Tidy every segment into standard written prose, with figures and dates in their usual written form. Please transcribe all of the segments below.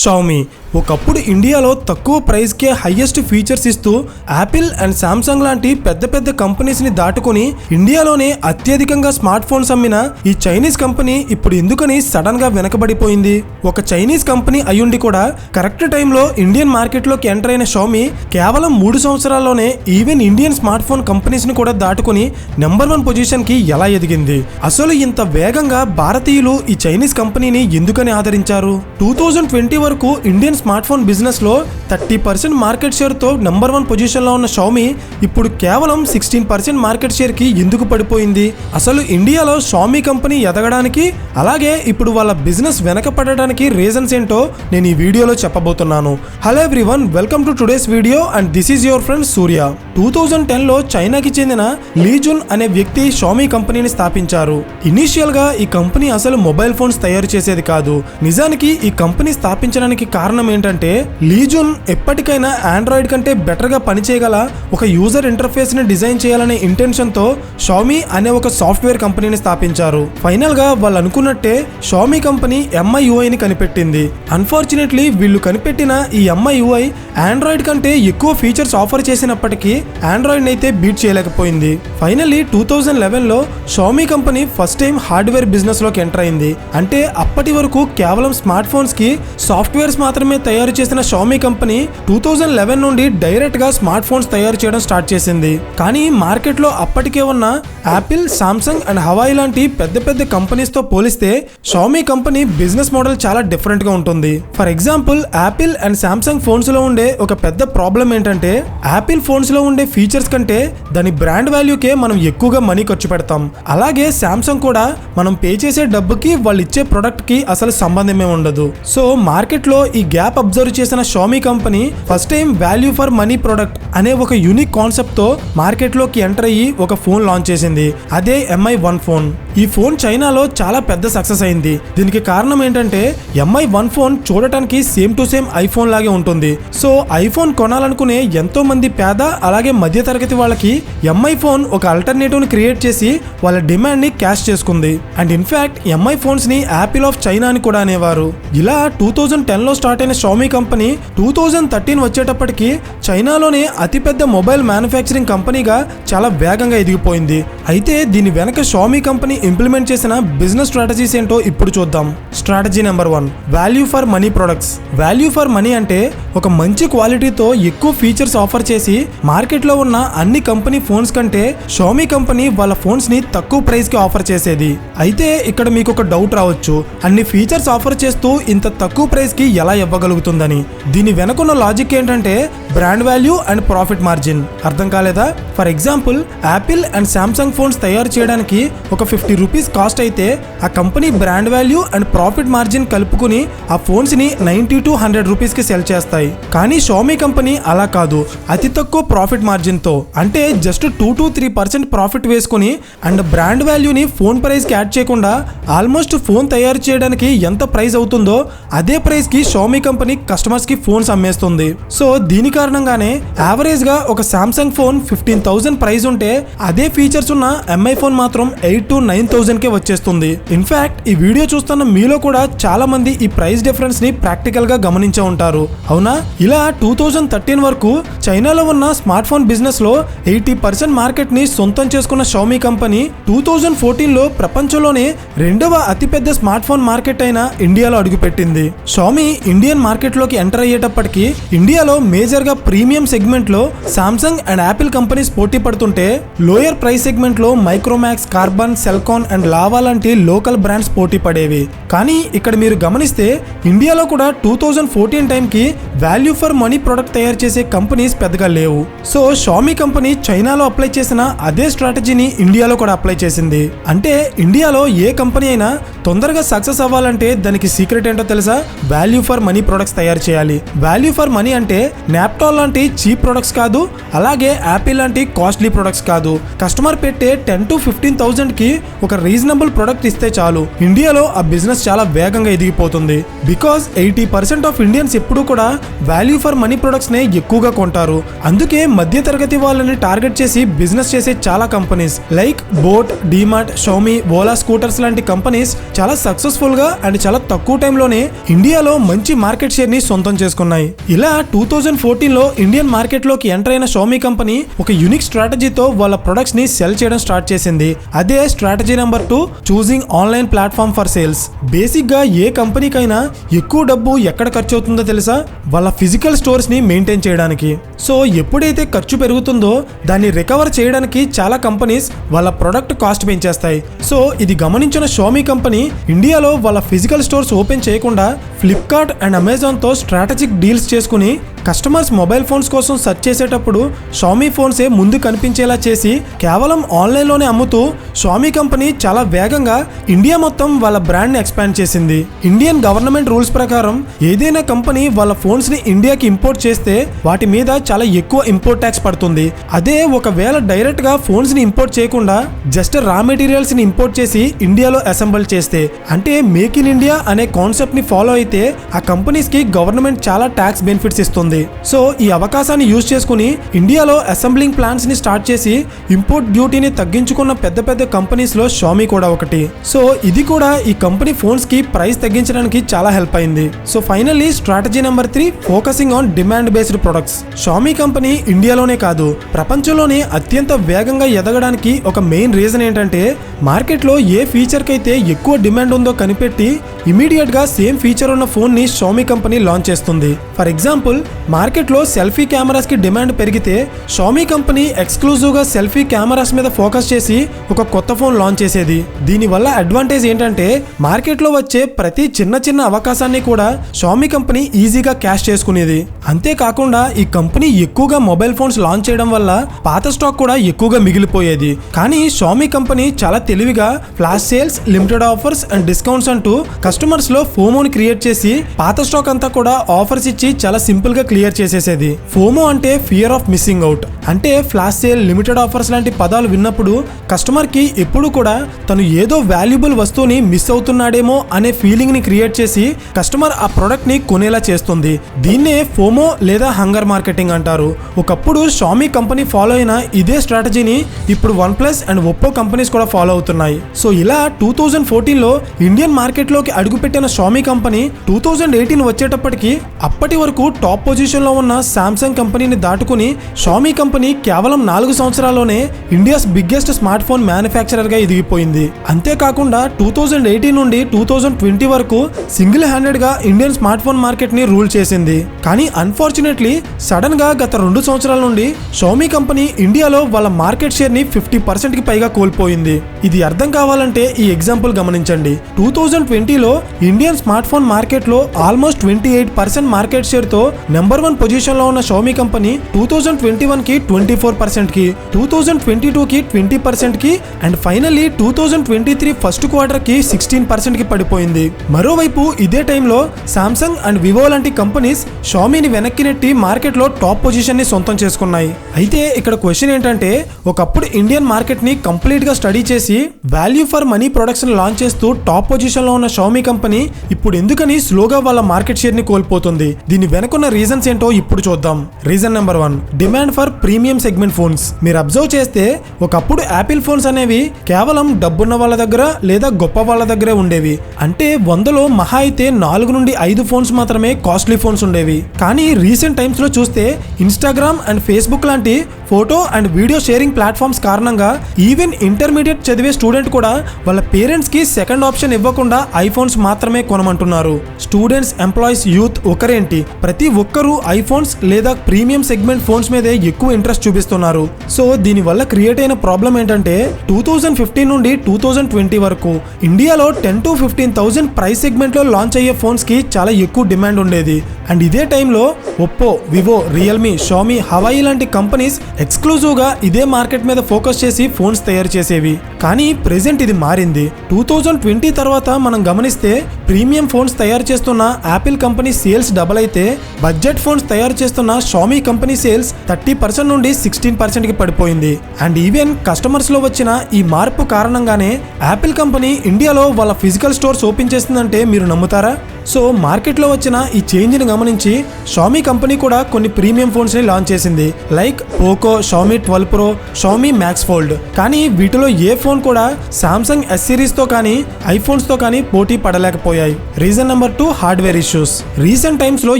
Xiaomi ఒకప్పుడు ఇండియాలో తక్కువ ప్రైస్కే హైయెస్ట్ ఫీచర్స్ ఇస్తూ యాపిల్ అండ్ శాంసంగ్ లాంటి పెద్ద పెద్ద కంపెనీస్ని దాటుకొని ఇండియాలోనే అత్యధికంగా స్మార్ట్ ఫోన్స్ అమ్మిన ఈ చైనీస్ కంపెనీ ఇప్పుడు ఎందుకని సడన్గా వెనకబడిపోయింది? ఒక చైనీస్ కంపెనీ అయ్యుండి కూడా కరెక్ట్ టైంలో ఇండియన్ మార్కెట్లోకి ఎంటర్ అయిన షామీ కేవలం 3 సంవత్సరాల్లోనే ఈవెన్ ఇండియన్ స్మార్ట్ ఫోన్ కంపెనీస్ని కూడా దాటుకొని నెంబర్ 1 పొజిషన్కి ఎలా ఎదిగింది? అసలు ఇంత వేగంగా భారతీయులు ఈ చైనీస్ కంపెనీని ఎందుకని ఆదరించారు? 2020 వరకు ఇండియన్ స్మార్ట్ ఫోన్ బిజినెస్ లో 30% మార్కెట్ షేర్ తో నెంబర్ 1 పొజిషన్ లో ఉన్న షామీ ఇప్పుడు కేవలం 16% మార్కెట్ షేర్ కి ఎందుకు పడిపోయింది? అసలు ఇండియాలో షామీ కంపెనీ ఎదగడానికి అలాగే ఇప్పుడు వాళ్ళ బిజినెస్ వెనకపడడానికి రీజన్స్ ఏంటో నేను ఈ వీడియోలో చెప్పబోతున్నాను. Hello everyone, welcome to today's video and this is your friend Surya. 2010 లో చైనాకి చెందిన లీజున్ అనే వ్యక్తి షామీ కంపెనీని స్థాపించారు. ఇనీషియల్ గా ఈ కంపెనీ అసలు మొబైల్ ఫోన్స్ తయారు చేసేది కాదు. నిజానికి ఈ కంపెనీ స్థాపించడానికి కారణం ఏంటంటే లీజున్ ఎప్పటికైనా ఆండ్రాయిడ్ కంటే బెటర్ గా పనిచేయగల ఒక యూజర్ ఇంటర్ఫేస్ ని డిజైన్ చేయాలనే ఇంటెన్షన్ తో షామీ అనే ఒక సాఫ్ట్వేర్ కంపెనీని స్థాపించారు. ఫైనల్ గా వాళ్ళు అనుకున్నట్టే షామీ కంపెనీ MIUI ని కనిపెట్టింది. అన్ఫార్చునేట్లీ వీళ్ళు కనిపెట్టిన ఈ MIUI ఆండ్రాయిడ్ కంటే ఎక్కువ ఫీచర్స్ ఆఫర్ చేసినప్పటికీ ఆండ్రాయిడ్ అయితే బీట్ చేయలేకపోయింది. ఫైనల్లీ 2011 లో Xiaomi company first time hardware business లోకి ఎంటర్ అయింది. అంటే అప్పటి వరకు కేవలం స్మార్ట్ ఫోన్స్ కి సాఫ్ట్వేర్స్ మాత్రమే తయారు చేసిన షామీ కంపెనీ 2011 నుండి డైరెక్ట్ గా స్మార్ట్ ఫోన్స్ తయారు చేయడం స్టార్ట్ చేసింది. కానీ మార్కెట్ లో అప్పటికే ఉన్న యాపిల్, సామ్సంగ్ అండ్ హవాయి లాంటి పెద్ద పెద్ద కంపెనీస్ తో పోలిస్తే షామీ కంపెనీ బిజినెస్ మోడల్ చాలా డిఫరెంట్ గా ఉంటుంది. For example, Apple and Samsung phones లో ఉండే ఒక పెద్ద ప్రాబ్లం ఏంటంటే యాపిల్ ఫోన్స్ లో ఉండే ఫీచర్స్ కంటే దాని బ్రాండ్ వాల్యూకే మనం ఎక్కువగా మనీ ఖర్చు పెడతాం. అలాగే సామ్సంగ్ కూడా మనం పే చేసే డబ్బుకి వాళ్ళు ఇచ్చే ప్రొడక్ట్ కి అసలు సంబంధమే ఉండదు. సో మార్కెట్ లో ఈ గ్యాప్ అబ్జర్వ్ చేసిన Xiaomi company first time value for money product అనే ఒక యూనిక్ కాన్సెప్ట్ తో మార్కెట్ లోకి ఎంటర్ అయ్యి ఒక ఫోన్ లాంచ్ చేసింది. అదే MI1 ఫోన్. ఈ ఫోన్ చైనాలో చాలా పెద్ద సక్సెస్ అయింది. దీనికి కారణం ఏంటంటే MI1 ఫోన్ చూడటానికి సేమ్ టు సేమ్ ఐఫోన్ లాగే ఉంటుంది. సో ఐఫోన్ కొనాలనుకునే ఎంతో మంది పేద అలాగే మధ్య తరగతి వాళ్ళకి MI ఫోన్ ఒక ఆల్టర్నేటివ్ ని క్రియేట్ చేసి వాళ్ళ డిమాండ్ ని క్యాష్ చేసుకుంది. అండ్ ఇన్ఫాక్ట్ MI ఫోన్స్ ని యాపిల్ ఆఫ్ చైనా అని కూడా అనేవారు. ఇలా 2010 లో స్టార్ట్ అయిన షామీ కంపెనీ 2013 వచ్చేటప్పటికి చైనాలోనే అతిపెద్ద మొబైల్ మ్యానుఫ్యాక్చరింగ్ కంపెనీగా చాలా వేగంగా ఎదిగిపోయింది. అయితే దీని వెనక షామీ కంపెనీ ఇంప్లిమెంట్ చేసిన బిజినెస్ స్ట్రాటజీస్ ఏంటో ఇప్పుడు చూద్దాం. Strategy number 1, value for money products. Value for money అంటే ఒక మంచి క్వాలిటీతో ఎక్కువ ఫీచర్స్ ఆఫర్ చేసి మార్కెట్ లో ఉన్న అన్ని కంపెనీ ఫోన్స్ కంటే షామీ కంపెనీ వాళ్ళ ఫోన్స్ ని తక్కువ ప్రైస్ కి ఆఫర్ చేసేది. అయితే ఇక్కడ మీకు ఒక డౌట్ రావచ్చు, అన్ని ఫీచర్స్ ఆఫర్ చేస్తూ ఇంత తక్కువ ప్రైస్ కి ఎలా ఇవ్వగలుగుతుందని. దీని వెనకున్న లాజిక్ ఏంటంటే brand value and profit margin. అర్థం కాలేదా? For example, Apple and Samsung phones తయారు చేయడానికి ఒక 50 రూపీస్ కాస్ట్ అయితే ఆ company brand value and profit margin కలుపుకుని ఆ ఫోన్స్ ని 90 to 100 రూపీస్ కి సెల్ చేస్తాయి. కానీ షామీ కంపెనీ అలా కాదు. అతి తక్కువ ప్రాఫిట్ మార్జిన్ తో, అంటే జస్ట్ 2 to 3% ప్రాఫిట్ వేసుకుని అండ్ బ్రాండ్ వాల్యూని ఫోన్ ప్రైస్ కి యాడ్ చేయకుండా ఆల్మోస్ట్ ఫోన్ తయారు చేయడానికి ఎంత ప్రైస్ అవుతుందో అదే ప్రైస్ కి షామీ కంపెనీ కస్టమర్స్ కి ఫోన్స్ అమ్మేస్తుంది. సో దీని కారణంగానే యావరేజ్ గా ఒక సామ్సంగ్ ఫోన్ 15,000 ప్రైస్ ఉంటే అదే ఫీచర్స్ ఉన్న MI ఫోన్ మాత్రం 8 to 9,000 కే వచ్చేస్తుంది. ఇన్ఫాక్ట్ ఈ వీడియో చూస్తున్న మీలో కూడా చాలా మంది ఈ ప్రైస్ డిఫరెన్స్ ని ప్రాక్టికల్ గా గమనించే ఉంటారు, అవునా? ఇలా 2013 వరకు చైనాలో ఉన్న స్మార్ట్ ఫోన్ బిజినెస్ లో 80% మార్కెట్ ని సొంతం చేసుకున్న షామీ కంపెనీ 2014 లో ప్రపంచంలోనే 2వ అతిపెద్ద స్మార్ట్ ఫోన్ మార్కెట్ అయిన ఇండియాలో అడుగుపెట్టింది. షామీ ఇండియన్ మార్కెట్ లోకి ఎంటర్ అయ్యేటప్పటికి ఇండియాలో మేజర్ గా ప్రీమియం సెగ్మెంట్ లో సామ్సంగ్ అండ్ యాపిల్ కంపెనీస్ పోటీ పడుతుంటే లోయర్ ప్రైస్ సెగ్మెంట్ లో Micromax, carbon, Celkon and lava లాంటి లోకల్ బ్రాండ్స్ పోటీ పడేవి. కానీ ఇక్కడ మీరు గమనిస్తే ఇండియాలో కూడా 2014 టైంకి వాల్యూ ఫర్ మనీ ప్రొడక్ట్ తయారు చేసే కంపెనీస్ పెద్దగా లేవు. సో షామీ కంపెనీ చైనాలో అప్లై చేసిన అదే స్ట్రాటజీని ఇండియాలో కూడా అప్లై చేసింది. అంటే ఇండియాలో ఏ కంపెనీ అయినా తొందరగా సక్సెస్ అవ్వాలంటే దానికి సీక్రెట్ ఏంటో తెలుసా? వాల్యూ ఫర్ మనీ ప్రొడక్ట్స్ తయారు చేయాలి. వాల్యూ ఫర్ మనీ అంటే ల్యాప్టాప్ మోటోరోలా లాంటి చీప్ ప్రొడక్ట్స్ కాదు, అలాగే యాపిల్ లాంటి కాస్ట్లీ ప్రొడక్ట్స్ కాదు. కస్టమర్ పెట్టే 10 to 15,000 కి ఒక రీజనబుల్ ప్రొడక్ట్ ఇస్తే చాలు, ఇండియాలో ఆ బిజినెస్ చాలా వేగంగా ఎదిగిపోతుంది. బికాస్ 80% ఆఫ్ ఇండియన్స్ ఎప్పుడూ కూడా వాల్యూ ఫర్ మనీ ప్రొడక్ట్స్ నే ఎక్కువగా కొంటారు. అందుకే మధ్య తరగతి వాళ్ళని టార్గెట్ చేసి బిజినెస్ చేసే చాలా companies like boAt, DMart, Xiaomi, Ola scooters లాంటి కంపెనీస్ చాలా సక్సెస్ఫుల్ గా అండ్ చాలా తక్కువ టైంలోనే ఇండియాలో మంచి మార్కెట్ షేర్ ని సొంతం చేసుకున్నాయి. ఇలా 2014లో ఇండియన్ మార్కెట్ లోకి ఎంటర్ అయిన షామీ కంపెనీ ఒక యూనిక్ స్ట్రాటజీతో వాళ్ళ ప్రొడక్ట్స్ ని సెల్ చేయడం స్టార్ట్ చేసింది. అదే strategy number 2, choosing online platform for sales. Basic గా ఏ కంపెనీకైనా ఎక్కువ డబ్బు ఎక్కడ ఖర్చు అవుతుందో తెలుసా? వాళ్ళ ఫిజికల్ స్టోర్స్ ని మెయింటైన్ చేయడానికి. సో ఎప్పుడైతే ఖర్చు పెరుగుతుందో దాన్ని రికవర్ చేయడానికి చాలా కంపెనీస్ వాళ్ళ ప్రొడక్ట్ కాస్ట్ పెంచేస్తాయి. సో ఇది గమనించిన షామీ కంపెనీ ఇండియాలో వాళ్ళ ఫిజికల్ స్టోర్స్ ఓపెన్ చేయకుండా ఫ్లిప్కార్ట్ అండ్ అమెజాన్ తో స్ట్రాటజిక్ డీల్స్ చేసుకుని కస్టమర్స్ మొబైల్ ఫోన్స్ కోసం సెర్చ్ చేసేటప్పుడు షామీ ఫోన్సే ముందు కనిపించేలా చేసి కేవలం ఆన్లైన్లోనే అమ్ముతూ షామీ కంపెనీ చాలా వేగంగా ఇండియా మొత్తం వాళ్ళ బ్రాండ్ని ఎక్స్పాండ్ చేసింది. ఇండియన్ గవర్నమెంట్ రూల్స్ ప్రకారం ఏదైనా కంపెనీ వాళ్ళ ఫోన్స్ని ఇండియాకి ఇంపోర్ట్ చేస్తే వాటి మీద చాలా ఎక్కువ ఇంపోర్ట్ ట్యాక్స్ పడుతుంది. అదే ఒకవేళ డైరెక్ట్గా ఫోన్స్ని ఇంపోర్ట్ చేయకుండా జస్ట్ రా మెటీరియల్స్ని ఇంపోర్ట్ చేసి ఇండియాలో అసెంబుల్ చేస్తే, అంటే మేక్ ఇన్ ఇండియా అనే కాన్సెప్ట్ని ఫాలో అయితే ఆ కంపెనీస్కి గవర్నమెంట్ చాలా ట్యాక్స్ బెనిఫిట్స్ ఇస్తుంది. సో ఈ అవకాశాన్ని యూజ్ చేసుకుని ఇండియాలో అసెంబ్లింగ్ ప్లాంట్స్ ని స్టార్ట్ చేసి ఇంపోర్ట్ డ్యూటీని తగ్గించుకున్న పెద్ద పెద్ద కంపెనీస్ లో షామీ కూడా ఒకటి. సో ఇది కూడా ఈ కంపెనీ ఫోన్స్ కి ప్రైస్ తగ్గించడానికి చాలా హెల్ప్ అయింది. So finally strategy number 3, focusing on demand based products. Xiaomi company ఇండియాలోనే కాదు ప్రపంచంలోనే అత్యంత వేగంగా ఎదగడానికి ఒక మెయిన్ రీజన్ ఏంటంటే మార్కెట్లో ఏ ఫీచర్ కైతే ఎక్కువ డిమాండ్ ఉందో కనిపెట్టి ఇమీడియట్ గా సేమ్ ఫీచర్ ఉన్న ఫోన్ ని షామీ కంపెనీ లాంచ్ చేస్తుంది. ఫర్ ఎగ్జాంపుల్ మార్కెట్లో సెల్ఫీ కెమెరాస్ కి డిమాండ్ పెరిగితే షామీ కంపెనీ ఎక్స్క్లూజివ్ గా సెల్ఫీ కెమెరాస్ మీద ఫోకస్ చేసి ఒక కొత్త ఫోన్ లాంచ్ చేసేది. దీనివల్ల అడ్వాంటేజ్ ఏంటంటే మార్కెట్లో వచ్చే ప్రతి చిన్న చిన్న అవకాశాన్ని కూడా షామీ కంపెనీ ఈజీగా క్యాష్ చేసుకునేది. అంతేకాకుండా ఈ కంపెనీ ఎక్కువగా మొబైల్ ఫోన్స్ లాంచ్ చేయడం వల్ల పాత స్టాక్ కూడా ఎక్కువగా మిగిలిపోయేది. కానీ షామీ కంపెనీ చాలా తెలివిగా flash sales, limited offers and discounts అంటూ కస్టమర్స్ లో ఫోమోని క్రియేట్ చేసి పాత స్టాక్ అంతా కూడా ఆఫర్స్ ఇచ్చి చాలా సింపుల్ గా క్లియర్ చేసేసేది. ఫోమో అంటే ఫియర్ ఆఫ్ మిస్సింగ్ అవుట్. అంటే ఫ్లాష్ సేల్, లిమిటెడ్ ఆఫర్స్ లాంటి పదాలు విన్నప్పుడు కస్టమర్ కి ఎప్పుడు కూడా తను ఏదో వాల్యుబుల్ వస్తువుని మిస్ అవుతున్నాడేమో అనే ఫీలింగ్ ని క్రియేట్ చేసి కస్టమర్ ఆ ప్రొడక్ట్ ని కొనేలా చేస్తుంది. దీన్నే ఫోమో లేదా హంగర్ మార్కెటింగ్ అంటారు. ఒకప్పుడు షామీ కంపెనీ ఫాలో అయిన ఇదే స్ట్రాటజీని ఇప్పుడు OnePlus అండ్ ఒప్పో కంపెనీస్ కూడా ఫాలో అవుతున్నాయి. సో ఇలా 2014లో ఇండియన్ మార్కెట్ లోకి అడుగుపెట్టిన షామీ కంపెనీ 2018 వచ్చేటప్పటికి అప్పటి వరకు టాప్ పొజిషన్ లో ఉన్న సామ్సంగ్ కంపెనీని దాటుకుని షామీ కంపెనీ కేవలం 4 సంవత్సరాల్లోనే India's biggest smart phone manufacturer గా ఎదిగిపోయింది. అంతేకాకుండా 2018 నుండి 2020 వరకు సింగిల్ హ్యాండెడ్ గా ఇండియన్ స్మార్ట్ ఫోన్ మార్కెట్ ని రూల్ చేసింది. కానీ అన్ఫార్చునేట్లీ సడన్ గా గత 2 సంవత్సరాల నుండి షామీ కంపెనీ ఇండియాలో వాళ్ళ మార్కెట్ షేర్ ని 50% కి పైగా కోల్పోయింది. ఇది అర్థం కావాలంటే ఈ ఎగ్జాంపుల్ గమనించండి. 2020లో ఇండియన్ స్మార్ట్ ఫోన్ మార్కెట్ లో ఆల్మోస్ట్ 28% మార్కెట్ షేర్ తో నెంబర్ 1 పొజిషన్ లో ఉన్న షామీ కంపెనీ 2021 కి 24% కి, 2022 కి 20% కి అండ్ ఫైనల్లీ 2023 ఫస్ట్ క్వార్టర్ కి 16% కి పడిపోయింది. మరోవైపు ఇదే టైంలో సామ్సంగ్ అండ్ వివో లాంటి కంపెనీస్ షామీని వెనక్కి నెట్టి మార్కెట్ లో టాప్ పొజిషన్ ని సొంతం చేసుకున్నాయి. అయితే ఇక్కడ క్వశ్చన్ ఏంటంటే ఒకప్పుడు ఇండియన్ మార్కెట్ ని కంప్లీట్ గా స్టడీ చేసి value for money products launch చేస్తూ టాప్ పొజిషన్ లో ఉన్న షామీ కంపెనీ ఇప్పుడు ఎందుకని స్లోగా వాళ్ళ మార్కెట్ షేర్ ని కోల్పోతుంది? దీని వెనుకున్న రీజన్స్ ఏంటో ఇప్పుడు చూద్దాం. Reason number 1, demand for premium segment phones. మీరు అబ్జర్వ్ చేస్తే ఒకప్పుడు యాపిల్ ఫోన్స్ అనేవి కేవలం డబ్బున్న వాళ్ళ దగ్గర లేదా గొప్ప వాళ్ళ దగ్గరే ఉండేవి. అంటే 100లో మహా అయితే 4 నుండి 5 ఫోన్స్ మాత్రమే కాస్ట్లీ ఫోన్స్ ఉండేవి. కానీ రీసెంట్ టైమ్స్ లో చూస్తే ఇన్స్టాగ్రామ్ అండ్ ఫేస్బుక్ లాంటి photo and video sharing platforms కారణంగా ఈవెన్ ఇంటర్మీడియట్ చదివే స్టూడెంట్ కూడా వాళ్ళ పేరెంట్స్ కి సెకండ్ ఆప్షన్ ఇవ్వకుండా ఐఫోన్స్ మాత్రమే కొనమంటున్నారు. స్టూడెంట్స్, ఎంప్లాయీస్, యూత్ ఒకరేంటి ప్రతి ఒక్కరూ ఐఫోన్స్ లేదా ప్రీమియం సెగ్మెంట్ ఫోన్స్ మీదే ఎక్కువ ఇంట్రెస్ట్ చూపిస్తున్నారు. సో దీనివల్ల క్రియేట్ అయిన ప్రాబ్లం ఏంటంటే 2015 నుండి 2020 వరకు ఇండియాలో 10 to 15,000 ప్రైస్ సెగ్మెంట్ లో లాంచ్ అయ్యే ఫోన్స్ కి చాలా ఎక్కువ డిమాండ్ ఉండేది. అండ్ ఇదే టైంలో Oppo, Vivo, Realme, Xiaomi, Huawei లాంటి కంపెనీస్ ఎక్స్క్లూజివ్గా ఇదే మార్కెట్ మీద ఫోకస్ చేసి ఫోన్స్ తయారు చేసేవి. కానీ ప్రెజెంట్ ఇది మారింది. 2020 తర్వాత మనం గమనిస్తే ప్రీమియం ఫోన్స్ తయారు చేస్తున్న యాపిల్ కంపెనీ సేల్స్ డబల్ అయితే బడ్జెట్ ఫోన్స్ తయారు చేస్తున్న షామీ కంపెనీ సేల్స్ 30% నుండి 16%కి పడిపోయింది. అండ్ ఈవెన్ కస్టమర్స్ లో వచ్చిన ఈ మార్పు కారణంగానే యాపిల్ కంపెనీ ఇండియాలో వాళ్ళ ఫిజికల్ స్టోర్స్ ఓపెన్ చేస్తుందంటే మీరు నమ్ముతారా? సో మార్కెట్లో వచ్చిన ఈ చేంజ్ని గమనించి షామీ కంపెనీ కూడా కొన్ని ప్రీమియం ఫోన్స్ని లాంచ్ చేసింది. Like Poco, Xiaomi 12 pro, Xiaomi Max Fold. కానీ వీటిలో ఏ ఫోన్ కూడా సామ్సంగ్ S సిరీస్తో కానీ ఐఫోన్స్తో కానీ పోటీ పడలేకపోయాయి. Reason number 2, hardware issues. Recent టైమ్స్లో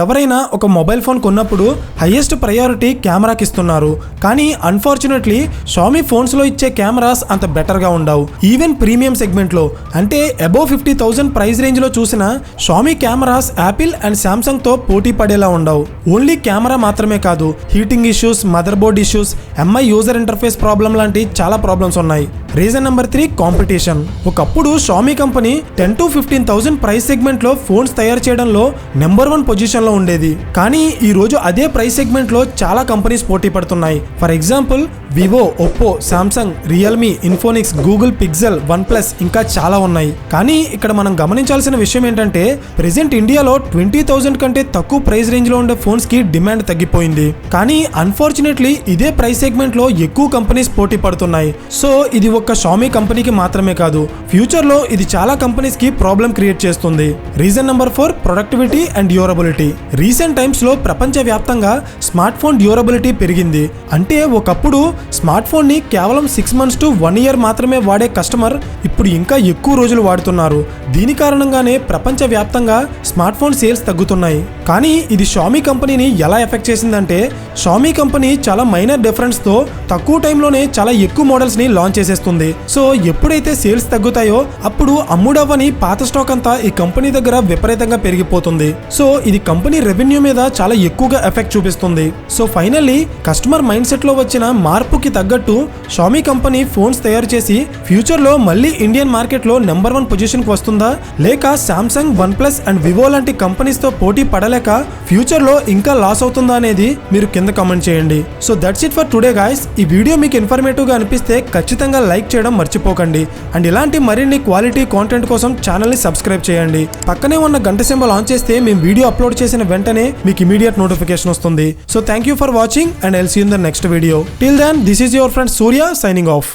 ఎవరైనా ఒక మొబైల్ ఫోన్ కొన్నప్పుడు హైయెస్ట్ ప్రయారిటీ కెమెరాకి ఇస్తున్నారు. కానీ అన్ఫార్చునేట్లీ షామీ ఫోన్స్లో ఇచ్చే కెమెరాస్ అంత బెటర్గా ఉండవు. ఈవెన్ ప్రీమియం సెగ్మెంట్లో అంటే అబోవ్ 50,000 ప్రైస్ రేంజ్లో చూసిన Xiaomi cameras Apple and Samsung తో పోటీ పడేలా ఉండవు. ఓన్లీ కెమెరా మాత్రమే కాదు, heating issues, mother board issues, MI user interface problem లాంటి చాలా ప్రాబ్లమ్స్ ఉన్నాయి. Reason number 3, competition. ఒకప్పుడు Xiaomi company 10 to 15,000 price segment లో ఫోన్స్ తయారు చేయడంలో నెంబర్ 1 పొజిషన్ లో ఉండేది. కానీ ఈ రోజు అదే ప్రైస్ సెగ్మెంట్ లో చాలా కంపెనీస్ పోటీ పడుతున్నాయి. For example Vivo, Oppo, Samsung, Realme, Infinix, Google Pixel, OnePlus ఇంకా చాలా ఉన్నాయి. కానీ ఇక్కడ మనం గమనించాల్సిన విషయం ఏంటంటే ప్రెజెంట్ ఇండియాలో 20,000 కంటే తక్కువ ప్రైస్ రేంజ్ లో ఉండే ఫోన్స్ కి డిమాండ్ తగ్గిపోయింది. కానీ అన్ఫార్చునేట్లీ ఇదే ప్రైస్ సెగ్మెంట్ లో ఎక్కువ కంపెనీస్ పోటీ పడుతున్నాయి. సో ఇది ఒక్క షామీ కంపెనీకి మాత్రమే కాదు, ఫ్యూచర్ లో ఇది చాలా కంపెనీస్ కి ప్రాబ్లం క్రియేట్ చేస్తుంది. Reason number 4, productivity and durability. Recent times లో ప్రపంచ వ్యాప్తంగా స్మార్ట్ ఫోన్ డ్యూరబిలిటీ పెరిగింది. అంటే ఒకప్పుడు స్మార్ట్ ఫోన్ ని కేవలం 6 months to 1 year మాత్రమే వాడే కస్టమర్ ఇప్పుడు ఇంకా ఎక్కువ రోజులు వాడుతున్నారు. దీని కారణంగానే ప్రపంచ వ్యాప్తంగా స్మార్ట్ ఫోన్ సేల్స్ తగ్గుతున్నాయి. కానీ ఇది షామీ కంపెనీని ఎలా ఎఫెక్ట్ చేసిందంటే షామీ కంపెనీ చాలా మైనర్ డిఫరెన్స్ తో తక్కువ టైంలోనే చాలా ఎక్కువ మోడల్స్ ని లాంచ్ చేసేస్తుంది. సో ఎప్పుడైతే సేల్స్ తగ్గుతాయో అప్పుడు అమ్ముడవ్వని పాత స్టాక్ అంతా ఈ కంపెనీ దగ్గర విపరీతంగా పెరిగిపోతుంది. సో ఇది కంపెనీ రెవెన్యూ మీద చాలా ఎక్కువగా ఎఫెక్ట్ చూపిస్తుంది. So finally customer mind set లో వచ్చిన మార్పుకి తగ్గట్టు షామీ కంపెనీ ఫోన్స్ తయారు చేసి ఫ్యూచర్ లో మళ్ళీ ఇండియన్ మార్కెట్ లో నెంబర్ 1 పొజిషన్ కి వస్తుందా, లేక సామ్సంగ్, వన్ప్లస్ అండ్ వివో లాంటి కంపెనీస్ తో పోటీ పడలేక ఫ్యూచర్ లో ఇంకా లాస్ అవుతుందా అనేది మీరు కింద కామెంట్ చేయండి. So that's it for today guys. ఈ వీడియో మీకు ఇన్ఫర్మేటివ్ గా అనిపిస్తే ఖచ్చితంగా లైక్ చేయడం మర్చిపోకండి. అండ్ ఇలాంటి మరిన్ని క్వాలిటీ కాంటెంట్ కోసం ఛానల్ ని సబ్స్క్రైబ్ చేయండి. పక్కనే ఉన్న గంట సింబల్ ఆన్ చేస్తే మేము వీడియో అప్లోడ్ చేసిన వెంటనే మీకు ఇమీడియట్ నోటిఫికేషన్ వస్తుంది. So thank you for watching and I'll see you in the next video. Till then this is your friend Surya signing of.